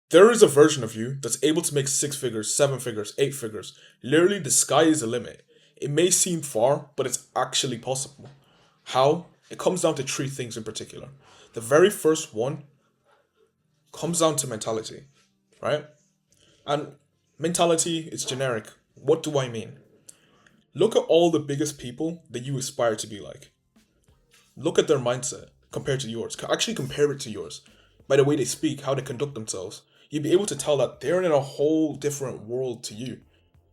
There is a version of you that's able to make six figures, seven figures, eight figures. Literally, the sky is the limit. It may seem far, but it's actually possible. How? It comes down to three things in particular. The very first one comes down to mentality, right? And mentality is generic. What do I mean? Look at all the biggest people that you aspire to be like. Look at their mindset compared to yours. Actually, compare it to yours. By the way they speak, how they conduct themselves, you'd be able to tell that they're in a whole different world to you.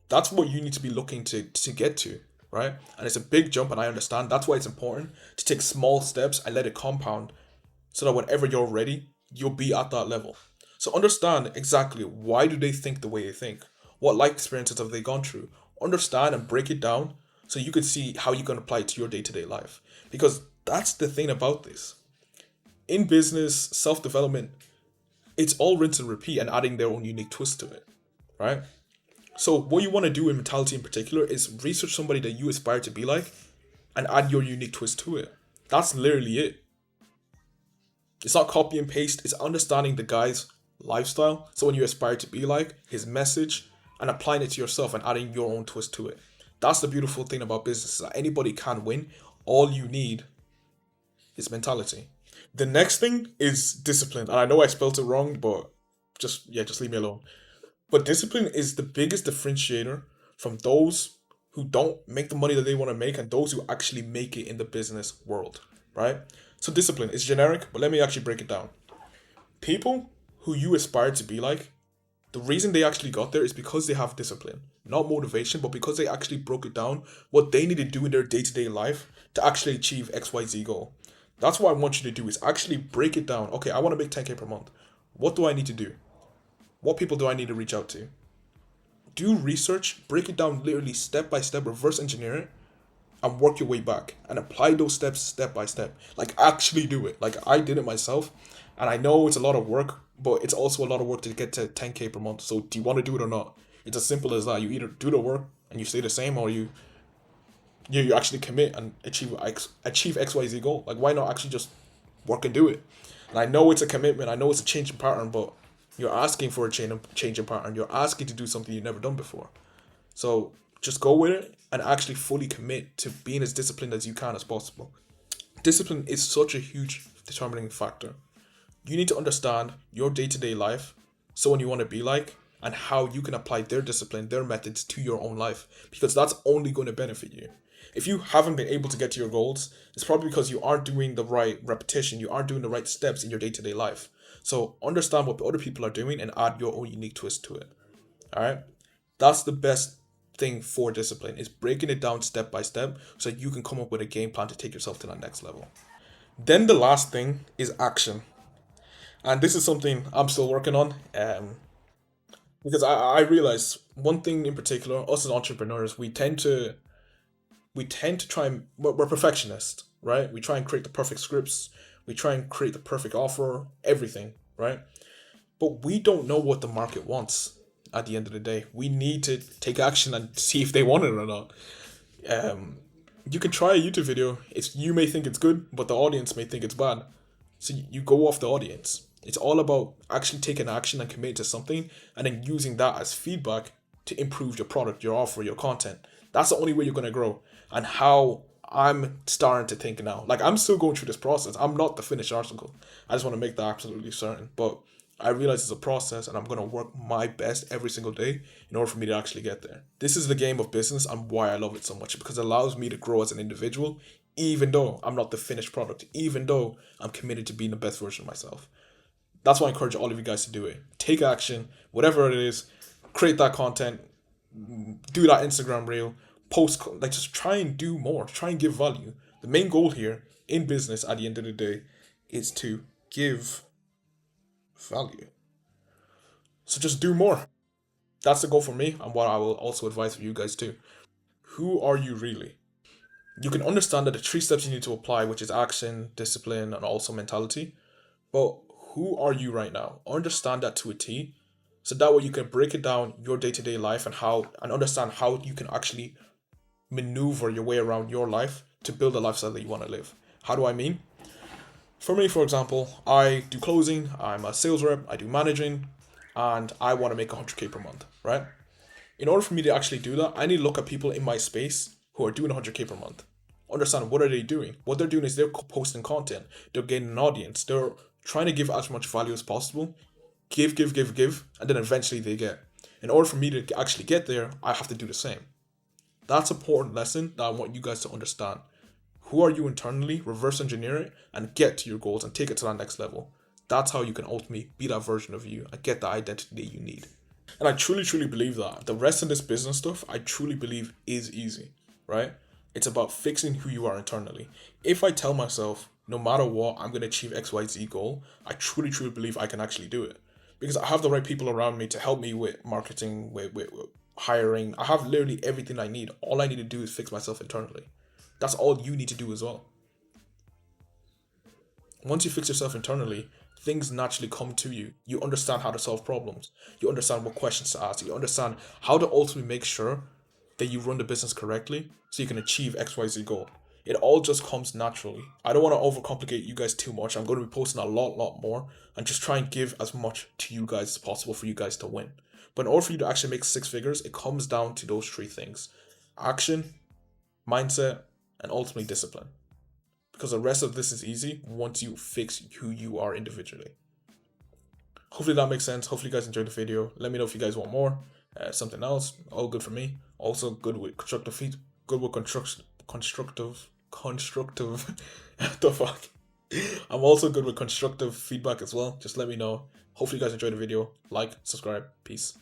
That's what you need to be looking to get to, right? And it's a big jump, and I understand. That's why it's important to take small steps and let it compound so that whenever you're ready, you'll be at that level. So understand exactly why do they think the way they think? What life experiences have they gone through? Understand and break it down so you can see how you can apply it to your day-to-day life. Because that's the thing about this. In business, self-development, it's all rinse and repeat and adding their own unique twist to it, right? So what you want to do in mentality in particular is research somebody that you aspire to be like and add your unique twist to it. That's literally it. It's not copy and paste, it's understanding the guy's lifestyle, so when you aspire to be like, his message, and applying it to yourself and adding your own twist to it. That's the beautiful thing about business, is that anybody can win. All you need is mentality. The next thing is discipline. And I know I spelled it wrong, but just leave me alone. But discipline is the biggest differentiator from those who don't make the money that they want to make and those who actually make it in the business world, right? So discipline is generic, but let me actually break it down. People who you aspire to be like, the reason they actually got there is because they have discipline. Not motivation, but because they actually broke it down what they need to do in their day-to-day life to actually achieve XYZ goal. That's what I want you to do is actually break it down. Okay, I want to make 10K per month. What do I need to do? What people do I need to reach out to? Do research, break it down literally step by step, reverse engineer it, and work your way back and apply those steps step by step. Like actually do it. Like I did it myself, and I know it's a lot of work, but it's also a lot of work to get to 10K per month. So do you want to do it or not? It's as simple as that. You either do the work and you stay the same, or you actually commit and achieve XYZ goal. Like why not actually just work and do it? And I know it's a commitment. I know it's a change in pattern, but you're asking for a change in pattern. You're asking to do something you've never done before. So just go with it and actually fully commit to being as disciplined as you can as possible. Discipline is such a huge determining factor. You need to understand your day-to-day life, someone you want to be like, and how you can apply their discipline, their methods to your own life, because that's only going to benefit you. If you haven't been able to get to your goals, it's probably because you aren't doing the right repetition, you aren't doing the right steps in your day-to-day life. So understand what other people are doing and add your own unique twist to it. All right? That's the best thing for discipline, is breaking it down step by step so you can come up with a game plan to take yourself to that next level. Then the last thing is action. And this is something I'm still working on. Because I realize one thing in particular, us as entrepreneurs, we tend to try and we're perfectionists, right? We try and create the perfect scripts, we try and create the perfect offer, everything, right? But we don't know what the market wants at the end of the day. We need to take action and see if they want it or not. Um, you can try a YouTube video. You may think it's good, but the audience may think it's bad. So you go off the audience. It's all about actually taking action and committing to something and then using that as feedback to improve your product, your offer, your content. That's the only way you're going to grow. And how I'm starting to think now. Like, I'm still going through this process. I'm not the finished article. I just want to make that absolutely certain. But I realize it's a process and I'm going to work my best every single day in order for me to actually get there. This is the game of business and why I love it so much, because it allows me to grow as an individual, even though I'm not the finished product, even though I'm committed to being the best version of myself. That's why I encourage all of you guys to do it. Take action, whatever it is, create that content, do that Instagram reel, post, like just try and do more, try and give value. The main goal here in business at the end of the day is to give value. So just do more. That's the goal for me and what I will also advise for you guys too. Who are you really? You can understand that the three steps you need to apply, which is action, discipline, and also mentality. But who are you right now? Understand that to a T. So that way you can break it down your day-to-day life and understand how you can actually maneuver your way around your life to build a lifestyle that you want to live. How do I mean? For me, for example, I do closing, I'm a sales rep, I do managing, and I want to make 100K per month, right? In order for me to actually do that, I need to look at people in my space who are doing 100K per month. Understand what are they doing? What they're doing is they're posting content. They're gaining an audience. They're trying to give as much value as possible. Give, and then eventually they get. In order for me to actually get there, I have to do the same. That's an important lesson that I want you guys to understand. Who are you internally? Reverse engineer it and get to your goals and take it to that next level. That's how you can ultimately be that version of you and get the identity that you need. And I truly believe that the rest of this business stuff, I truly believe is easy, right? It's about fixing who you are internally. If I tell myself, no matter what, I'm going to achieve XYZ goal, I truly believe I can actually do it. Because I have the right people around me to help me with marketing, with hiring. I have literally everything I need. All I need to do is fix myself internally. That's all you need to do as well. Once you fix yourself internally, things naturally come to you. You understand how to solve problems. You understand what questions to ask. You understand how to ultimately make sure that you run the business correctly so you can achieve XYZ goal. It all just comes naturally. I don't want to overcomplicate you guys too much. I'm going to be posting a lot more and just try and give as much to you guys as possible for you guys to win. But in order for you to actually make six figures, it comes down to those three things: action, mindset, and ultimately discipline. Because the rest of this is easy once you fix who you are individually. Hopefully that makes sense. Hopefully you guys enjoyed the video. Let me know if you guys want more. Something else. All good for me. Also good with constructive feedback. Good with constructive. The fuck. I'm also good with constructive feedback as well. Just let me know. Hopefully you guys enjoyed the video. Like, subscribe. Peace.